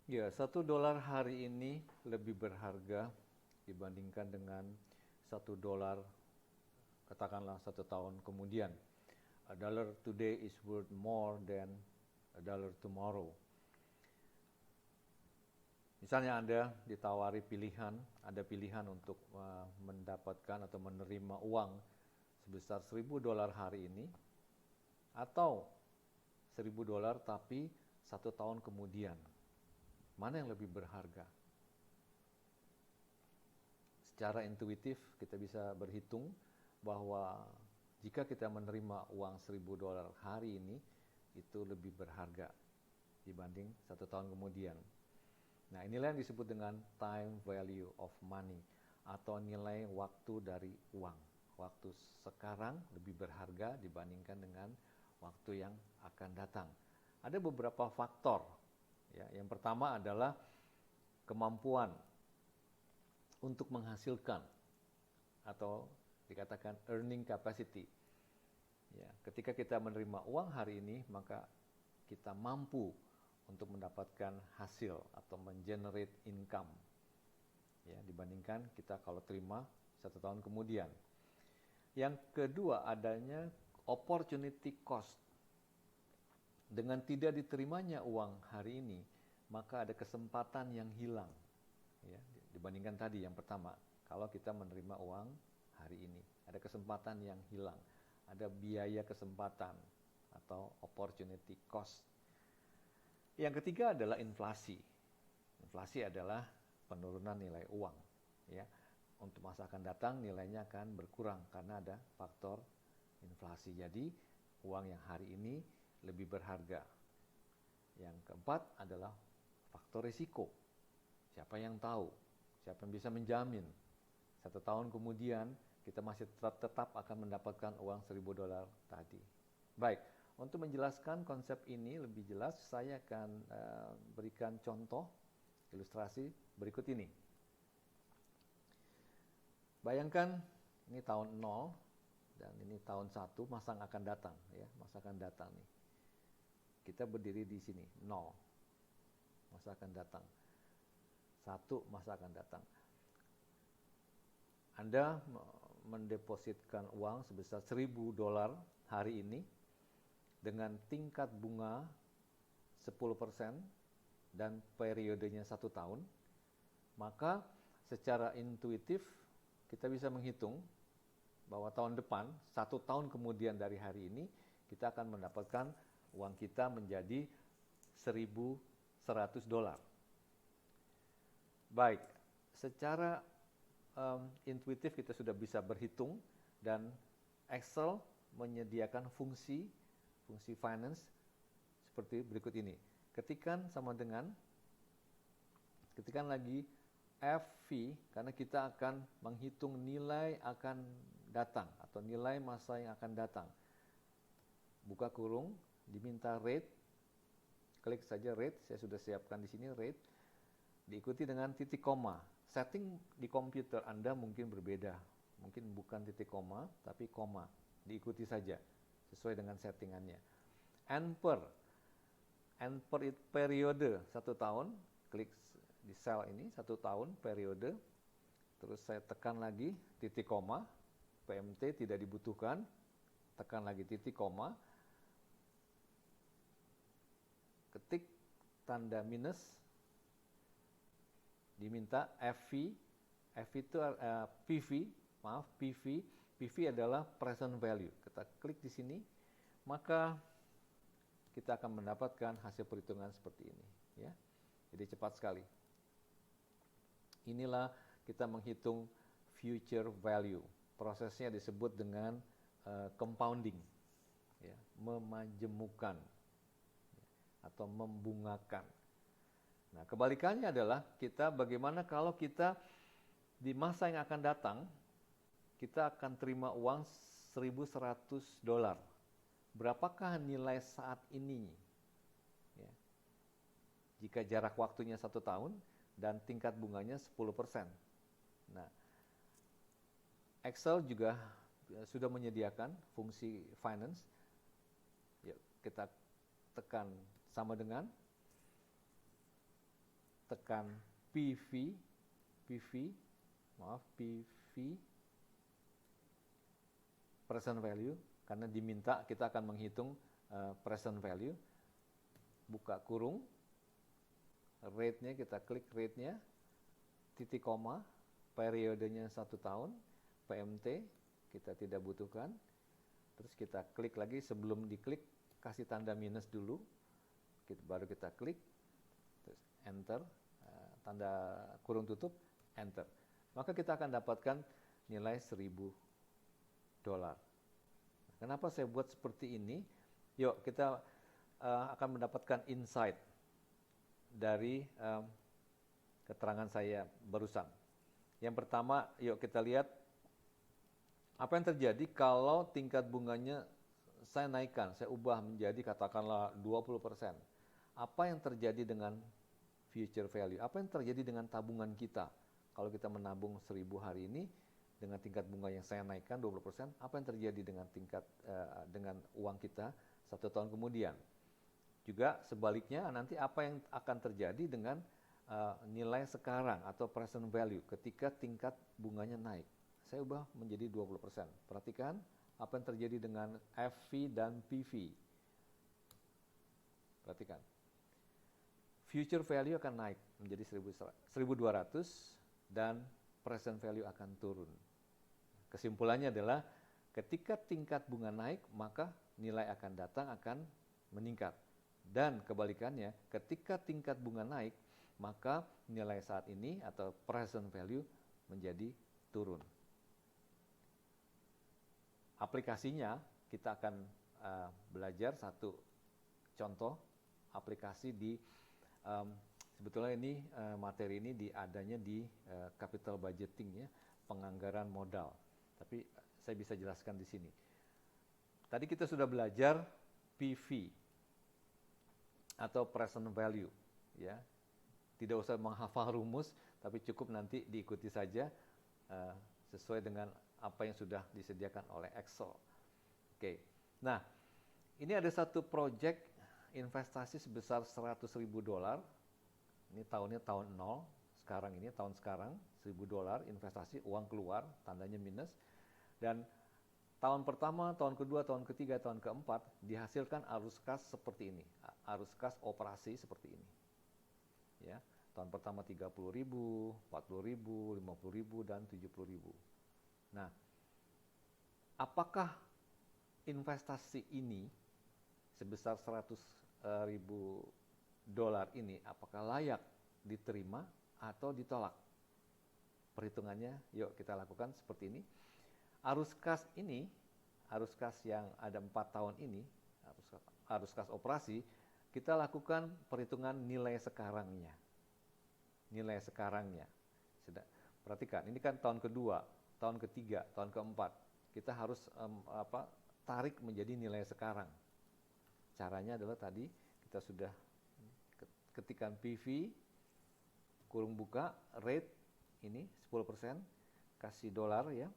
Ya, $1 hari ini lebih berharga dibandingkan dengan $1 katakanlah 1 tahun kemudian. A dollar today is worth more than a dollar tomorrow. Misalnya Anda ditawari pilihan, ada pilihan untuk mendapatkan atau menerima uang sebesar $1.000 hari ini, atau $1.000 tapi 1 tahun kemudian. Mana yang lebih berharga? Secara intuitif kita bisa berhitung bahwa jika kita menerima uang $1.000 hari ini, itu lebih berharga dibanding 1 tahun kemudian. Nah, inilah yang disebut dengan time value of money atau nilai waktu dari uang. Waktu sekarang lebih berharga dibandingkan dengan waktu yang akan datang. Ada beberapa faktor. Ya, yang pertama adalah kemampuan untuk menghasilkan atau dikatakan earning capacity. Ya, ketika kita menerima uang hari ini, maka kita mampu untuk mendapatkan hasil atau mengenerate income. Ya, dibandingkan kita kalau terima 1 tahun kemudian. Yang kedua adanya opportunity cost. Dengan tidak diterimanya uang hari ini, maka ada kesempatan yang hilang. Ya, dibandingkan tadi yang pertama, kalau kita menerima uang hari ini, ada kesempatan yang hilang, ada biaya kesempatan atau opportunity cost. Yang ketiga adalah inflasi. Inflasi adalah penurunan nilai uang. Ya, untuk masa akan datang nilainya akan berkurang karena ada faktor inflasi. Jadi uang yang hari ini lebih berharga. Yang keempat adalah faktor risiko. Siapa yang tahu? Siapa yang bisa menjamin 1 tahun kemudian kita masih tetap akan mendapatkan uang $1.000 tadi. Baik, untuk menjelaskan konsep ini lebih jelas, saya akan berikan contoh ilustrasi berikut ini. Bayangkan ini tahun 0 dan ini tahun 1, masa akan datang ya, masa akan datang nih. Kita berdiri di sini 0, masa akan datang. 1, masa akan datang. Anda mendepositkan uang sebesar $1.000 hari ini dengan tingkat bunga 10% dan periodenya 1 tahun, maka secara intuitif kita bisa menghitung bahwa tahun depan, 1 tahun kemudian dari hari ini, kita akan mendapatkan uang kita menjadi $1.100. Baik, secara intuitif kita sudah bisa berhitung dan Excel menyediakan fungsi finance seperti berikut ini. Ketikkan lagi FV karena kita akan menghitung nilai akan datang atau nilai masa yang akan datang. Buka kurung, diminta rate, klik saja rate, saya sudah siapkan di sini rate, diikuti dengan titik koma. Setting di komputer Anda mungkin berbeda, mungkin bukan titik koma, tapi koma. Diikuti saja, sesuai dengan settingannya. And per periode 1 tahun, klik di sel ini, 1 tahun periode, terus saya tekan lagi titik koma, PMT tidak dibutuhkan, tekan lagi titik koma, ketik tanda minus, diminta FV itu PV adalah present value. Kita klik di sini, maka kita akan mendapatkan hasil perhitungan seperti ini. Ya, jadi cepat sekali. Inilah kita menghitung future value. Prosesnya disebut dengan compounding, ya, memajemukan atau membungakan. Nah, kebalikannya adalah bagaimana kalau kita di masa yang akan datang, kita akan terima uang $1.100. Berapakah nilai saat ini? Ya. Jika jarak waktunya 1 tahun dan tingkat bunganya 10%. Nah, Excel juga sudah menyediakan fungsi finance. Yuk, kita tekan sama dengan tekan PV, present value, karena diminta kita akan menghitung present value, buka kurung, rate-nya kita klik rate-nya, titik koma, periodenya 1 tahun, PMT kita tidak butuhkan, terus kita klik lagi, sebelum diklik kasih tanda minus dulu, baru kita klik, terus enter, tanda kurung tutup, enter. Maka kita akan dapatkan nilai $1.000. Kenapa saya buat seperti ini? Yuk kita akan mendapatkan insight dari keterangan saya barusan. Yang pertama, yuk kita lihat apa yang terjadi kalau tingkat bunganya saya naikkan, saya ubah menjadi katakanlah 20%. Apa yang terjadi dengan future value? Apa yang terjadi dengan tabungan kita? Kalau kita menabung 1.000 hari ini dengan tingkat bunga yang saya naikkan 20%, apa yang terjadi dengan dengan uang kita 1 tahun kemudian? Juga sebaliknya, nanti apa yang akan terjadi dengan nilai sekarang atau present value ketika tingkat bunganya naik? Saya ubah menjadi 20%. Perhatikan apa yang terjadi dengan FV dan PV. Perhatikan. Future value akan naik menjadi 1.200 dan present value akan turun. Kesimpulannya adalah ketika tingkat bunga naik, maka nilai akan datang akan meningkat. Dan kebalikannya, ketika tingkat bunga naik, maka nilai saat ini atau present value menjadi turun. Aplikasinya kita akan belajar satu contoh aplikasi di sebetulnya ini materi ini adanya di capital budgeting ya, penganggaran modal. Tapi saya bisa jelaskan di sini. Tadi kita sudah belajar PV atau present value ya. Tidak usah menghafal rumus, tapi cukup nanti diikuti saja sesuai dengan apa yang sudah disediakan oleh Excel. Oke. Nah, ini ada satu project investasi sebesar $100.000. Ini tahunnya tahun 0, sekarang ini tahun sekarang $1.000 investasi, uang keluar, tandanya minus. Dan tahun pertama, tahun kedua, tahun ketiga, tahun keempat dihasilkan arus kas seperti ini. Arus kas operasi seperti ini. Ya, tahun pertama 30.000, 40.000, 50.000 dan 70.000. Nah, apakah investasi ini sebesar $100.000 ini apakah layak diterima atau ditolak? Perhitungannya yuk kita lakukan seperti ini. Arus kas ini, arus kas yang ada 4 tahun ini, arus kas operasi, kita lakukan perhitungan nilai sekarangnya. Nilai sekarangnya. Perhatikan, ini kan tahun kedua, tahun ketiga, tahun keempat. Kita harus tarik menjadi nilai sekarang. Caranya adalah tadi kita sudah ketikkan PV, kurung buka, rate ini 10%, kasih dolar ya.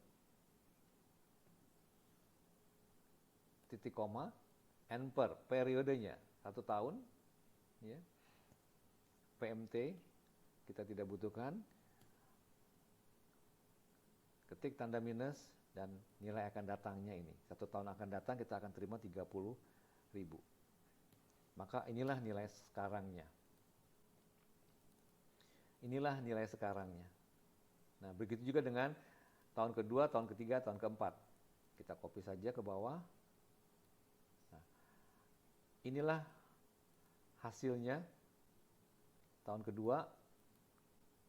Titik koma, and per, periodenya 1 tahun ya. PMT kita tidak butuhkan. Ketik tanda minus dan nilai akan datangnya ini. 1 tahun akan datang kita akan terima 30.000. Maka inilah nilai sekarangnya. Inilah nilai sekarangnya. Nah, begitu juga dengan tahun kedua, tahun ketiga, tahun keempat. Kita copy saja ke bawah. Nah, inilah hasilnya tahun kedua.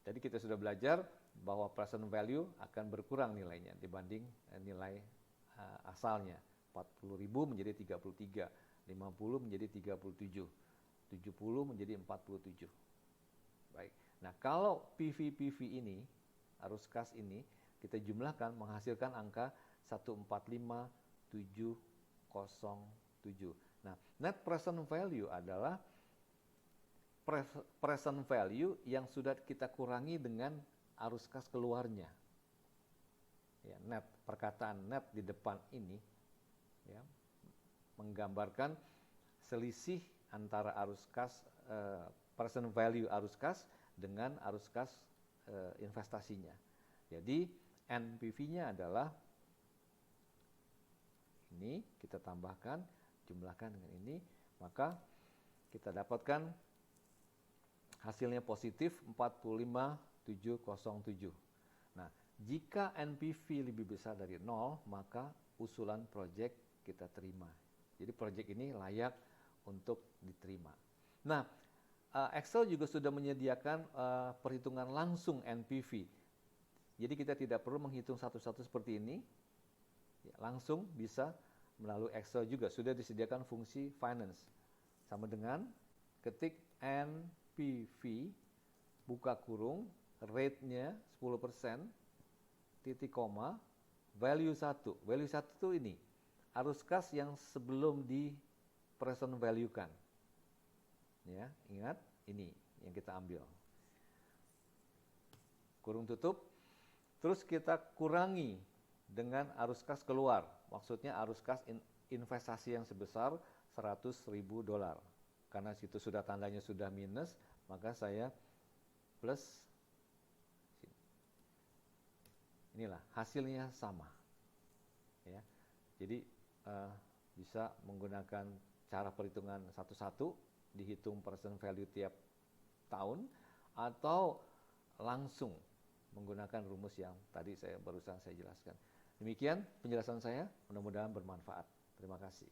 Jadi kita sudah belajar bahwa present value akan berkurang nilainya dibanding nilai asalnya. 40.000 menjadi 33, 50 menjadi 37, 70 menjadi 47. Baik. Nah, kalau PV ini, arus kas ini, kita jumlahkan menghasilkan angka 145.707. Nah, net present value adalah present value yang sudah kita kurangi dengan arus kas keluarnya. Ya, net, perkataan net di depan ini ya, menggambarkan selisih antara arus kas, present value arus kas dengan arus kas investasinya. Jadi NPV-nya adalah ini, kita tambahkan, jumlahkan dengan ini, maka kita dapatkan hasilnya positif 45.707. Nah, jika NPV lebih besar dari 0, maka usulan proyek kita terima. Jadi proyek ini layak untuk diterima. Nah, Excel juga sudah menyediakan perhitungan langsung NPV. Jadi kita tidak perlu menghitung satu-satu seperti ini. Ya, langsung bisa melalui Excel juga. Sudah disediakan fungsi finance. Sama dengan ketik NPV, buka kurung, rate-nya 10%, titik koma, value 1. Value 1 itu ini, arus kas yang sebelum di present value-kan. Ya, ingat, ini yang kita ambil. Kurung tutup, terus kita kurangi dengan arus kas keluar. Maksudnya arus kas investasi yang sebesar $100.000. Karena situ sudah tandanya sudah minus, maka saya plus. Inilah hasilnya sama. Ya. Jadi bisa menggunakan cara perhitungan satu-satu, dihitung present value tiap tahun, atau langsung menggunakan rumus yang tadi barusan saya jelaskan. Demikian penjelasan saya, mudah-mudahan bermanfaat. Terima kasih.